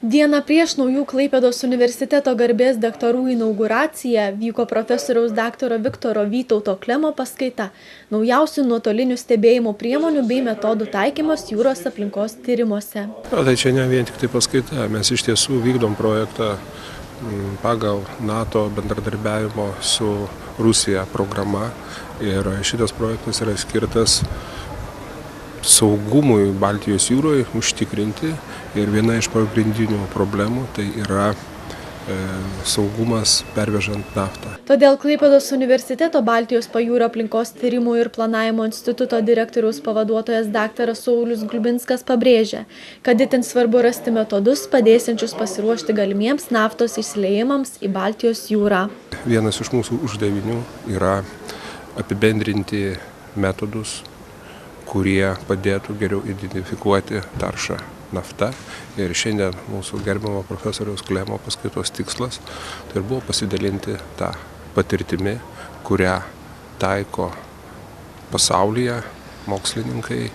Dieną prieš naujų Klaipėdos universiteto garbės daktarų inauguraciją vyko profesoriaus daktaro Viktoro Vytauto Klemo paskaita naujausių nuotolinių stebėjimo priemonių bei metodų taikymas jūros aplinkos tyrimuose. Tai čia ne vien tik tai paskaita, mes iš tiesų vykdom projektą pagal NATO bendradarbiavimo su Rusija programa ir šitas projektas yra skirtas saugumui Baltijos jūroje užtikrinti ir viena iš pagrindinių problemų tai yra saugumas pervežant naftą. Todėl Klaipėdos universiteto Baltijos pajūrio aplinkos tyrimų ir planavimo instituto direktoriaus pavaduotojas daktaras Saulius Glubinskas pabrėžia, kad itin svarbu rasti metodus padėsiančius pasiruošti galimiems naftos išsiliejimams į Baltijos jūrą. Vienas iš mūsų uždavinių yra apibendrinti metodus, kurie padėtų geriau identifikuoti taršą nafta. Ir šiandien mūsų gerbiamo profesoriaus Klemo paskaitos tikslas tai buvo pasidalinti tą patirtimi, kurią taiko pasaulyje mokslininkai.